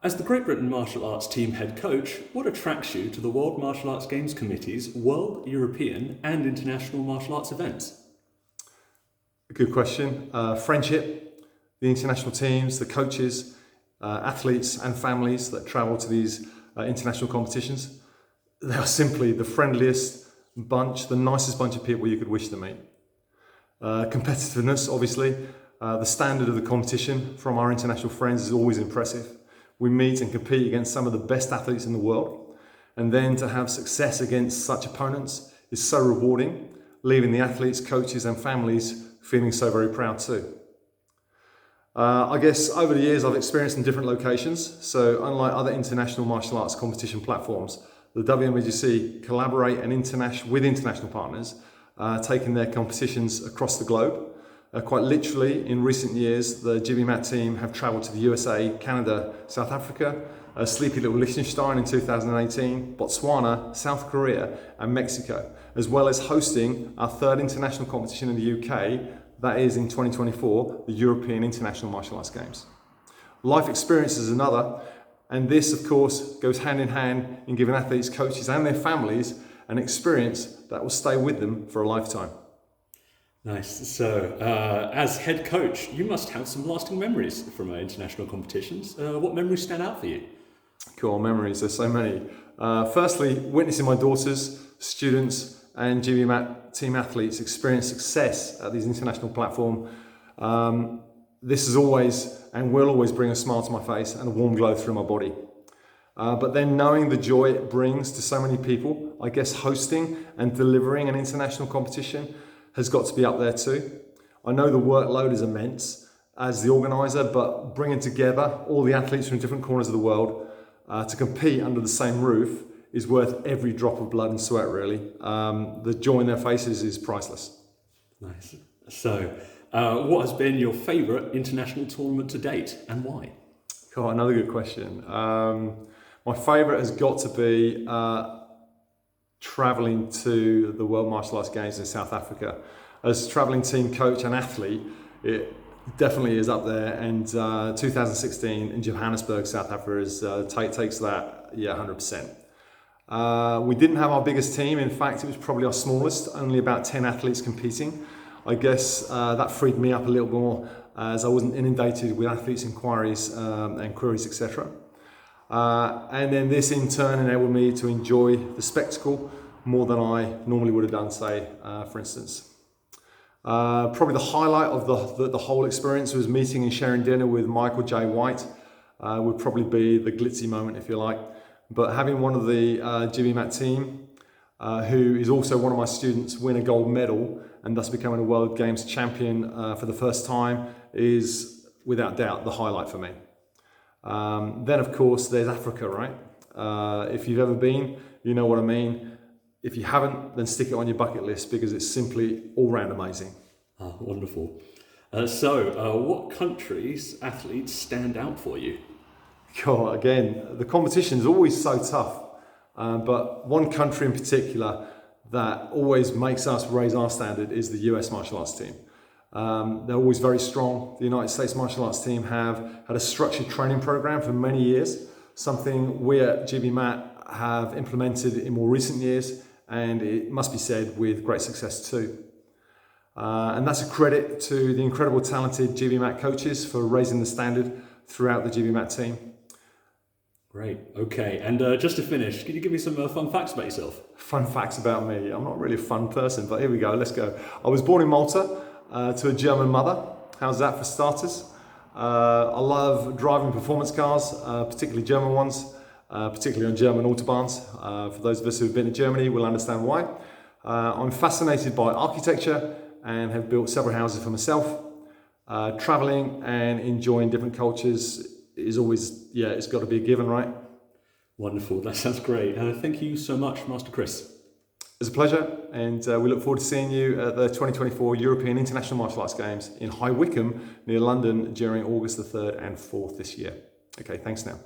As the Great Britain Martial Arts team head coach, what attracts you to the World Martial Arts Games Committee's World, European and International Martial Arts events? Good question. Friendship, the international teams, the coaches, athletes and families that travel to these international competitions. They are simply the friendliest bunch, the nicest bunch of people you could wish to meet. Competitiveness, obviously. The standard of the competition from our international friends is always impressive. We meet and compete against some of the best athletes in the world, and then to have success against such opponents is so rewarding, leaving the athletes, coaches and families feeling so very proud too. I guess over the years I've experienced in different locations, so unlike other international martial arts competition platforms, the WMAGC collaborate with international partners, taking their competitions across the globe. Quite literally, in recent years, the GBMAT team have travelled to the USA, Canada, South Africa, sleepy little Liechtenstein in 2018, Botswana, South Korea and Mexico, as well as hosting our third international competition in the UK, that is in 2024, the European International Martial Arts Games. Life experience is another, and this of course goes hand in hand in giving athletes, coaches and their families an experience that will stay with them for a lifetime. Nice. So, as head coach, you must have some lasting memories from international competitions. What memories stand out for you? Cool memories, there's so many. Firstly, witnessing my daughters, students and GBMAT team athletes experience success at these international platform. This is always and will always bring a smile to my face and a warm glow through my body. But then knowing the joy it brings to so many people, I guess hosting and delivering an international competition has got to be up there too. I know the workload is immense as the organiser, but bringing together all the athletes from different corners of the world to compete under the same roof is worth every drop of blood and sweat, really. The joy in their faces is priceless. Nice. So, what has been your favourite international tournament to date and why? Cool, another good question. My favourite has got to be travelling to the World Martial Arts Games in South Africa. As travelling team coach and athlete, it definitely is up there, and 2016 in Johannesburg, South Africa takes that, 100%. We didn't have our biggest team, in fact it was probably our smallest, only about 10 athletes competing. I guess that freed me up a little more as I wasn't inundated with athletes' inquiries and queries, etc. And then this in turn enabled me to enjoy the spectacle more than I normally would have done, say, for instance. Probably the highlight of the whole experience was meeting and sharing dinner with Michael J. White. Would probably be the glitzy moment, if you like. But having one of the GBMAT team, who is also one of my students, win a gold medal and thus becoming a World Games champion for the first time is without doubt the highlight for me. Then of course there's Africa, right? If you've ever been, you know what I mean. If you haven't, then stick it on your bucket list because it's simply all round amazing. Ah, wonderful. So, what countries' athletes stand out for you? God, again, the competition is always so tough, but one country in particular that always makes us raise our standard is the US martial arts team. They're always very strong. The United States martial arts team have had a structured training program for many years, something we at GBMAT have implemented in more recent years, and it must be said with great success too. And that's a credit to the incredible talented GBMAT coaches for raising the standard throughout the GBMAT team. Great, okay, and just to finish, can you give me some fun facts about yourself? Fun facts about me. I'm not really a fun person, but here we go, let's go. I was born in Malta to a German mother. How's that for starters? I love driving performance cars, particularly German ones, particularly on German autobahns. For those of us who've been to Germany, will understand why. I'm fascinated by architecture and have built several houses for myself. Traveling and enjoying different cultures is always, it's got to be a given, right? Wonderful, that sounds great. Thank you so much, Master Chris. It's a pleasure, and we look forward to seeing you at the 2024 European International Martial Arts Games in High Wycombe near London during August the 3rd and 4th this year. Okay, thanks now.